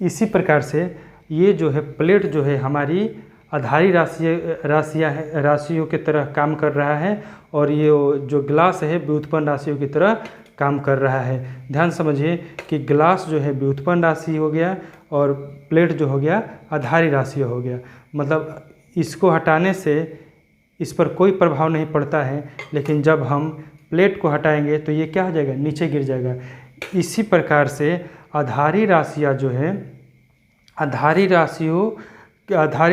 [SPEAKER 1] इसी प्रकार से ये जो है प्लेट जो है हमारी आधारी राशियों की तरह काम कर रहा है। और ये जो ग्लास है व्युत्पन्न राशियों की तरह काम कर रहा है। ध्यान समझिए कि ग्लास जो है व्युत्पन्न राशि हो गया और प्लेट जो हो गया आधारी राशि हो गया। मतलब इसको हटाने से इस पर कोई प्रभाव नहीं पड़ता है। लेकिन जब हम प्लेट को हटाएंगे तो ये क्या हो जाएगा? नीचे गिर जाएगा। इसी प्रकार से आधारी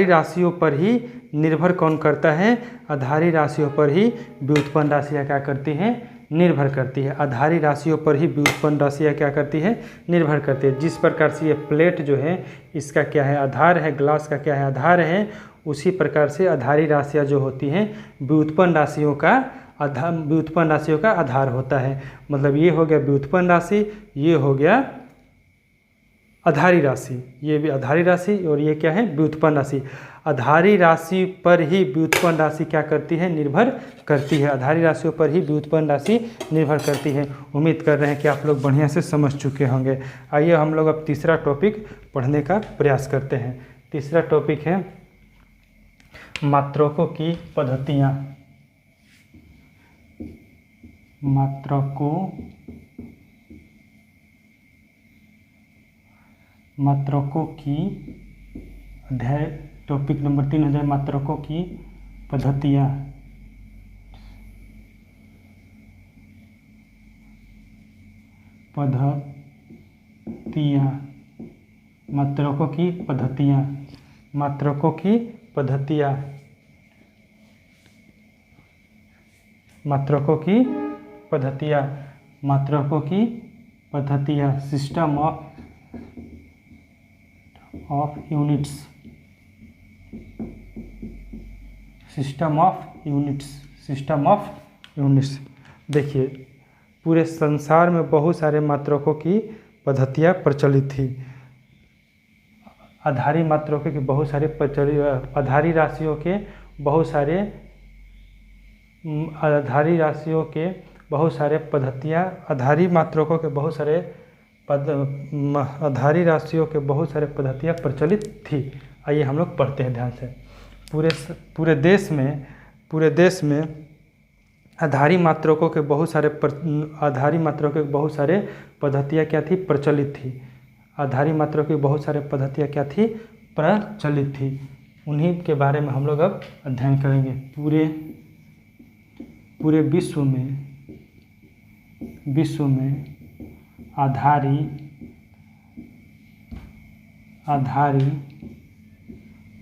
[SPEAKER 1] राशियों पर ही निर्भर कौन करता है? आधारी राशियों पर ही व्युत्पन्न राशियाँ क्या करती हैं? निर्भर करती है। आधारी राशियों पर ही व्युत्पन्न राशियाँ क्या करती है, निर्भर करती है। जिस प्रकार से ये प्लेट जो है इसका क्या है, आधार है, ग्लास का क्या है, आधार है, उसी प्रकार से आधारी राशियाँ जो होती हैं व्युत्पन्न राशियों का आधार होता है। मतलब ये हो गया व्युत्पन्न राशि, ये हो गया आधारी राशि, ये भी आधारी राशि और ये क्या है, व्युत्पन्न राशि। आधारी राशि पर ही व्युत्पन्न राशि क्या करती है, निर्भर करती है। आधारी राशियों पर ही व्युत्पन्न राशि निर्भर करती है। उम्मीद कर रहे हैं कि आप लोग बढ़िया से समझ चुके होंगे। आइए हम लोग अब तीसरा टॉपिक पढ़ने का प्रयास करते हैं। तीसरा टॉपिक है मात्रकों की पद्धतियाँ। मात्रकों की अध्याय टॉपिक नंबर 3 हो जाए, मात्रकों की पद्धतियाँ। मात्रकों की पद्धतियाँ। मात्रकों की पद्धतियाँ। मात्रकों की पद्धतियाँ। मात्रकों की पद्धतियाँ। System of units. System of units. देखिए पूरे संसार में बहुत सारे मात्रकों की पद्धतियाँ प्रचलित थी। आधारी मात्रकों की बहुत सारे आधारी राशियों के बहुत सारे पद्धतियाँ, आधारी मात्रकों के बहुत सारे आधारी राशियों के बहुत सारे पद्धतियाँ प्रचलित थी। आइए हम लोग पढ़ते हैं ध्यान से। पूरे देश में आधारी मात्रकों के बहुत सारे पद्धतियाँ क्या थी, प्रचलित थी। आधारी मात्रकों की बहुत सारे पद्धतियाँ क्या थी, प्रचलित थी। उन्हीं के बारे में हम लोग अब अध्ययन करेंगे। पूरे विश्व में आधारी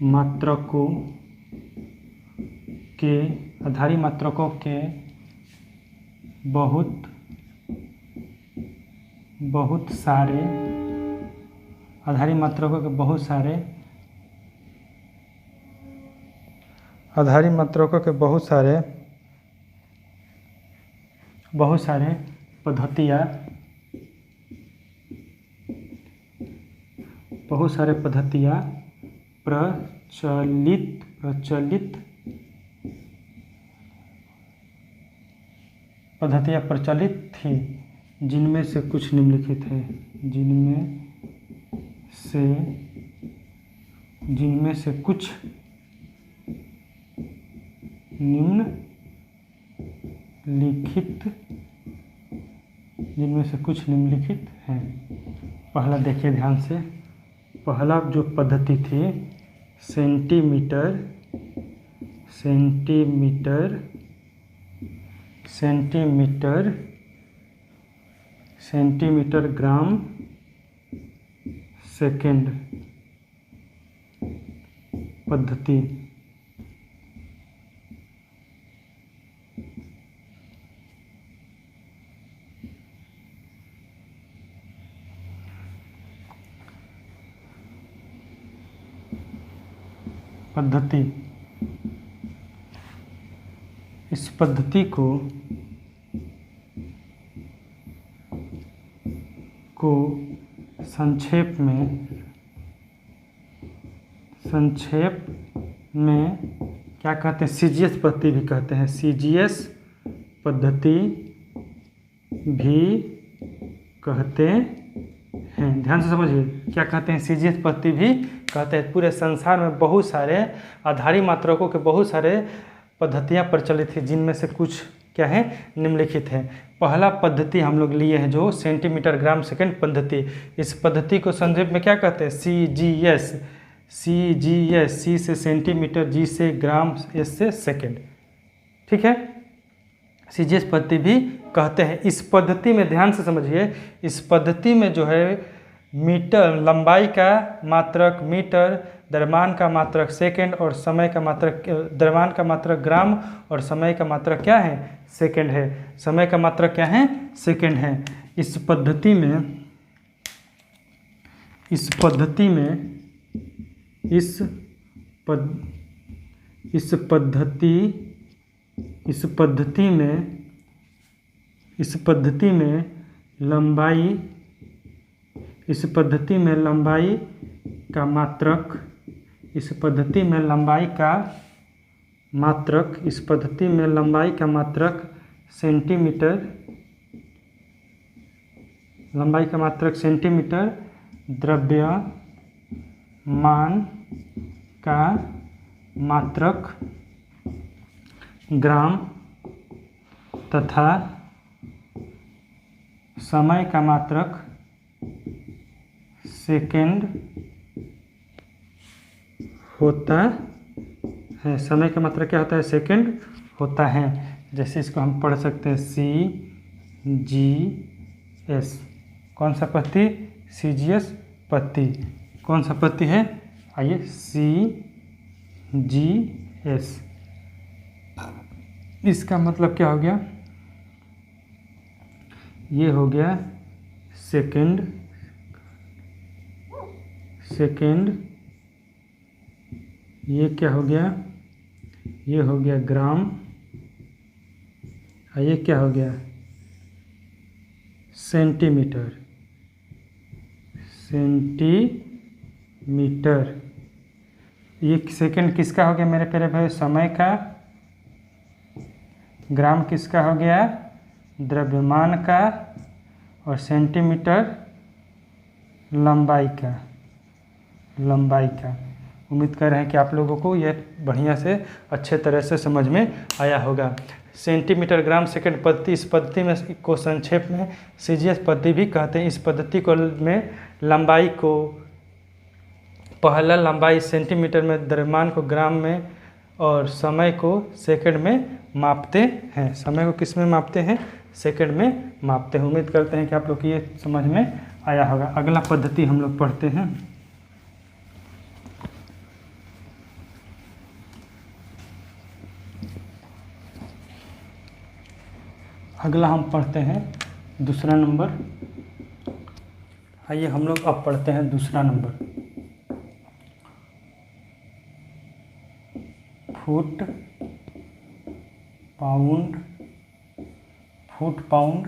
[SPEAKER 1] मात्रकों के बहुत सारे पद्धतियाँ प्रचलित थी, जिनमें से कुछ निम्नलिखित है। जिनमें से कुछ निम्नलिखित हैं। पहला देखिए ध्यान से। पहला जो पद्धति थी सेंटीमीटर ग्राम सेकेंड पद्धति। इस पद्धति को संक्षेप में क्या कहते हैं, सीजीएस पद्धति भी कहते हैं। सीजीएस पद्धति भी कहते हैं। ध्यान से समझिए, क्या कहते हैं, सीजीएस पद्धति भी कहते हैं। पूरे संसार में बहुत सारे आधारी मात्रकों के बहुत सारे पद्धतियाँ प्रचलित थी, जिनमें से कुछ क्या है, निम्नलिखित है। पहला पद्धति हम लोग लिए हैं जो सेंटीमीटर ग्राम सेकंड पद्धति। इस पद्धति को संक्षेप में क्या कहते हैं, सीजीएस। सी से सेंटीमीटर, जी से ग्राम, एस से सेकंड। ठीक है, सीजीएस पद्धति भी कहते हैं। इस पद्धति में ध्यान से समझिए, इस पद्धति में जो है मीटर लंबाई का मात्रक, मीटर, द्रव्यमान का मात्रक सेकंड और समय का मात्रक, द्रव्यमान का मात्रक ग्राम और समय का मात्रक क्या है, सेकंड है। समय का मात्रक क्या है, सेकंड है। इस पद्धति में इस पद्धति में लंबाई का मात्रक सेंटीमीटर, द्रव्यमान का मात्रक ग्राम तथा समय का मात्रक सेकंड होता है। समय का मात्रक क्या होता है, सेकंड होता है। जैसे इसको हम पढ़ सकते हैं CGS। कौन सा पद्धति, CGS पद्धति। कौन सा पद्धति है, आइए CGS। इसका मतलब क्या हो गया, ये हो गया सेकंड, ये क्या हो गया, ये हो गया ग्राम, और ये क्या हो गया, सेंटीमीटर। ये सेकंड किसका हो गया मेरे प्यारे भाई, समय का। ग्राम किसका हो गया, द्रव्यमान का। और सेंटीमीटर लंबाई का। उम्मीद कर रहे हैं कि आप लोगों को यह बढ़िया से अच्छे तरह से समझ में आया होगा। सेंटीमीटर ग्राम सेकंड पद्धति, इस पद्धति में को संक्षेप में CGS पद्धति भी कहते हैं। इस पद्धति को में लंबाई को, पहला लंबाई सेंटीमीटर में, द्रव्यमान को ग्राम में और समय को सेकंड में मापते हैं। समय को किस में मापते हैं, सेकंड में मापते हैं। उम्मीद करते हैं कि आप लोग को ये समझ में आया होगा। अगला पद्धति हम लोग पढ़ते हैं। अगला हम पढ़ते हैं दूसरा नंबर। आइए हम लोग अब पढ़ते हैं दूसरा नंबर। फुट पाउंड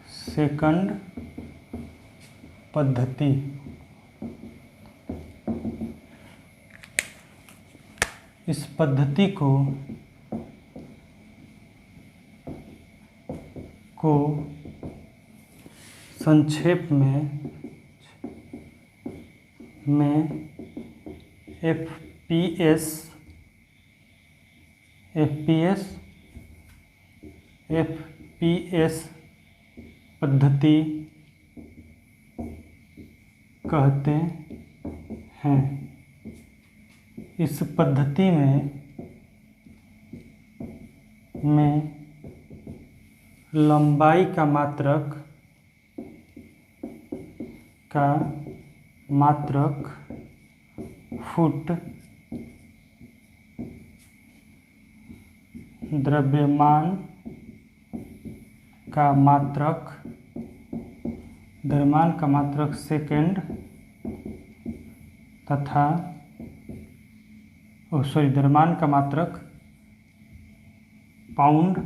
[SPEAKER 1] सेकंड पद्धति। इस पद्धति को संक्षेप में FPS पद्धति कहते हैं। इस पद्धति में लंबाई का मात्रक फुट, द्रव्यमान का मात्रक सेकंड तथा द्रव्यमान का मात्रक पाउंड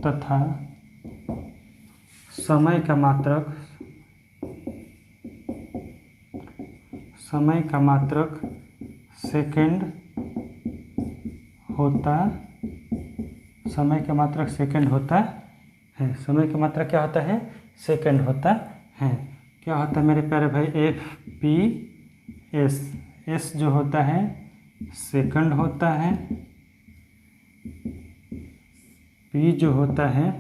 [SPEAKER 1] तथा समय का मात्रक सेकंड होता है। समय का मात्रक क्या होता है, सेकंड होता है। क्या होता है मेरे प्यारे भाई, FPS। S जो होता है सेकंड होता है, P जो होता है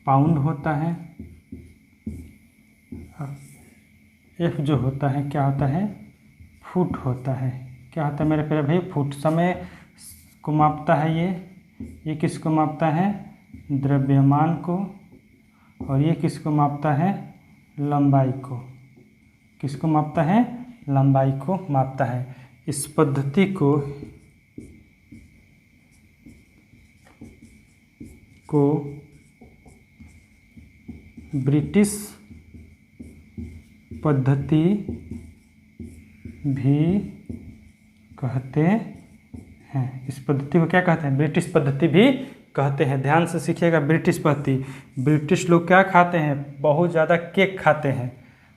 [SPEAKER 1] पाउंड होता है, F जो होता है क्या होता है, फुट होता है। क्या होता है मेरे प्यारे भाई, फुट। समय को मापता है ये किसको मापता है, द्रव्यमान को, और ये किसको मापता है, लंबाई को। किसको मापता है? लंबाई को मापता है। इस पद्धति को ब्रिटिश पद्धति भी कहते हैं। इस पद्धति को क्या कहते हैं? ब्रिटिश पद्धति भी कहते हैं। ध्यान से सीखिएगा, ब्रिटिश पद्धति। ब्रिटिश लोग क्या खाते हैं? बहुत ज़्यादा केक खाते हैं।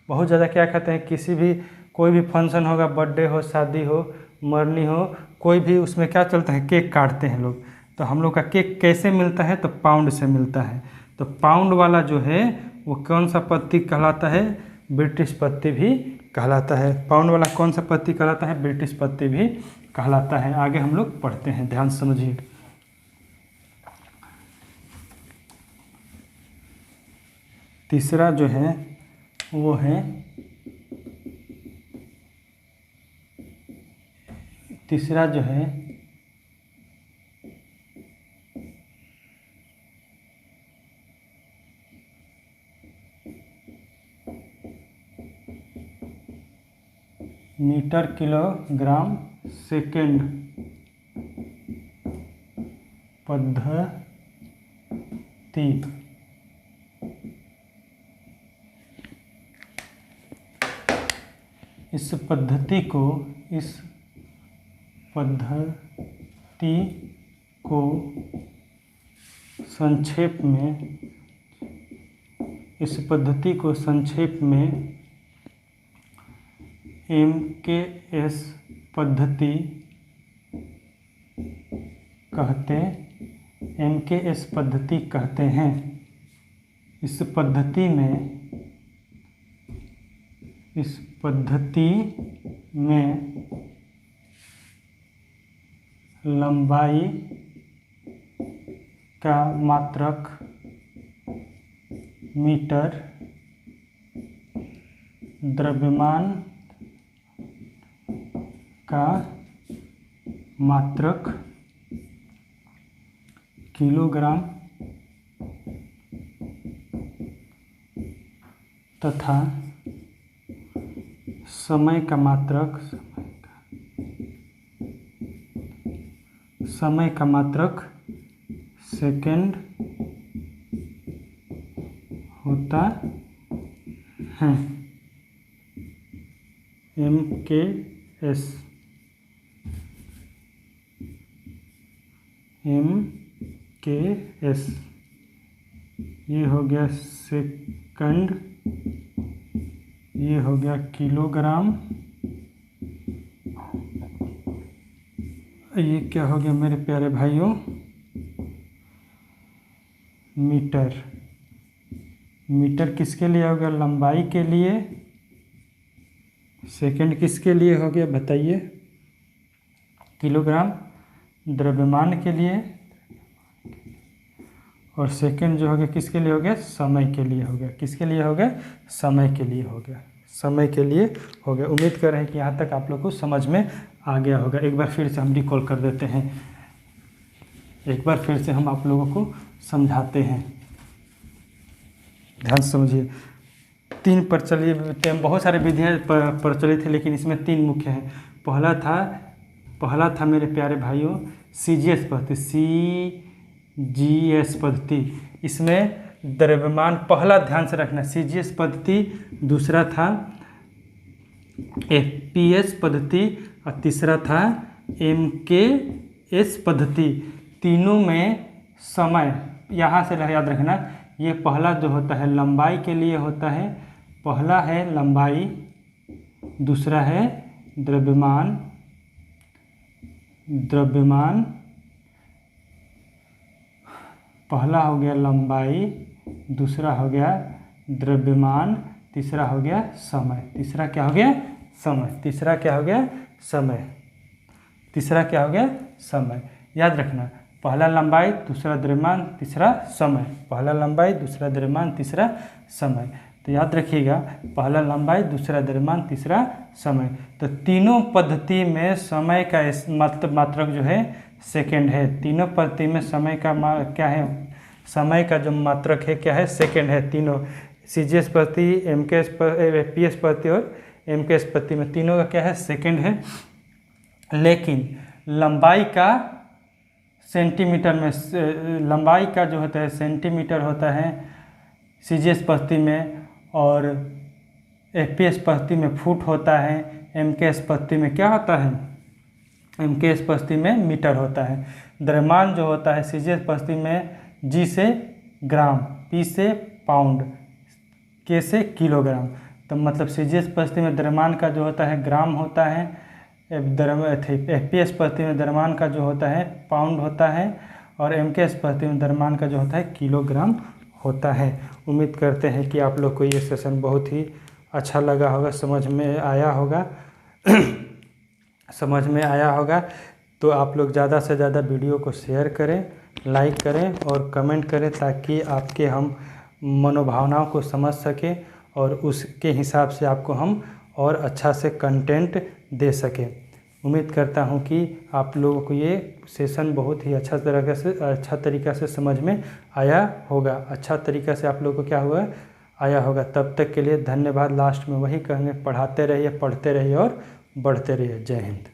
[SPEAKER 1] बहुत ज़्यादा क्या खाते हैं? किसी भी कोई भी फंक्शन होगा, बर्थडे हो, शादी हो, मरनी हो, कोई भी उसमें क्या चलता है? केक काटते हैं लोग। तो हम लोग का केक कैसे मिलता है? तो पाउंड से मिलता है। तो पाउंड वाला जो है वो कौन सा पद्धति कहलाता है? ब्रिटिश पद्धति भी कहलाता है। पाउंड वाला कौन सा पद्धति कहलाता है? ब्रिटिश पद्धति भी कहलाता है। आगे हम लोग पढ़ते हैं, ध्यान से समझिए। तीसरा जो है वो है मीटर किलोग्राम सेकेंड पद्धति। इस पद्धति को संक्षेप में MKS पद्धति कहते हैं। इस पद्धति में लंबाई का मात्रक मीटर, द्रव्यमान का मात्रक किलोग्राम तथा समय का मात्रक सेकंड होता है। MKS ये हो गया सेकंड, ये हो गया किलोग्राम, ये क्या हो गया मेरे प्यारे भाइयों? मीटर किसके लिए हो गया? लंबाई के लिए। सेकंड किसके लिए हो गया बताइए? किलोग्राम द्रव्यमान के लिए। और सेकंड जो हो गया किसके लिए हो गया? समय के लिए हो गया। किसके लिए हो गया? समय के लिए हो गया। समय के लिए हो गया। उम्मीद कर रहे हैं कि यहाँ तक आप लोग को समझ में आ गया होगा। एक बार फिर से हम रिकॉल कर देते हैं, एक बार फिर से हम आप लोगों को समझाते हैं। ध्यान से समझिए। 3 प्रचलित, बहुत सारे विधियाँ प्रचलित है, लेकिन इसमें 3 मुख्य हैं। पहला था मेरे प्यारे भाइयों CGS पद्धति। इसमें द्रव्यमान पहला, ध्यान से रखना, CGS पद्धति। दूसरा था FPS पद्धति और तीसरा था MKS पद्धति। तीनों में समय, यहाँ से याद रखना, ये पहला जो होता है लंबाई के लिए होता है। पहला है लंबाई, दूसरा है द्रव्यमान, पहला हो गया लंबाई, दूसरा हो गया द्रव्यमान, तीसरा हो गया समय। तीसरा क्या हो गया? समय। याद रखना, पहला लंबाई, दूसरा द्रव्यमान, तीसरा समय। पहला लंबाई, दूसरा द्रव्यमान, तीसरा समय। तो याद रखिएगा, पहला लंबाई, दूसरा द्रव्यमान, तीसरा समय। तो तीनों पद्धति में समय का मात्रक जो है सेकंड है। तीनों पद्धति में समय का क्या है? समय का जो मात्रक है क्या है? सेकंड है। तीनों CGS पद्धति, MKS, FPS पद्धति और m के स्पत्ति में, तीनों का क्या है सेकंड है, लेकिन लंबाई का सेंटीमीटर में, लंबाई का जो होता है सेंटीमीटर होता है CGS स्पत्ति में, और FPS स्पत्ति में फुट होता है, MK स्पत्ति में क्या होता है, MK स्पत्ति में मीटर होता है। द्रव्यमान जो होता है CGS स्पत्ति में G से ग्राम, P से पाउंड, K से किलोग्राम। तो मतलब CGS स्पत्ति में द्रव्यमान का जो होता है ग्राम होता है, FPS स्पत्ति में द्रव्यमान का जो होता है पाउंड होता है, और MK स्पत्ति में द्रव्यमान का जो होता है किलोग्राम होता है। उम्मीद करते हैं कि आप लोग को ये सेशन बहुत ही अच्छा लगा होगा, समझ में आया होगा समझ में आया होगा। तो आप लोग ज़्यादा से ज़्यादा वीडियो को शेयर करें, लाइक करें और कमेंट करें, ताकि आपके हम मनोभावनाओं को समझ सकें और उसके हिसाब से आपको हम और अच्छा से कंटेंट दे सकें। उम्मीद करता हूं कि आप लोगों को ये सेशन बहुत ही अच्छा तरीक़ा से समझ में आया होगा, अच्छा तरीक़ा से आप लोगों को क्या हुआ आया होगा। तब तक के लिए धन्यवाद। लास्ट में वही कहेंगे, पढ़ाते रहिए, पढ़ते रहिए और बढ़ते रहिए। जय हिंद।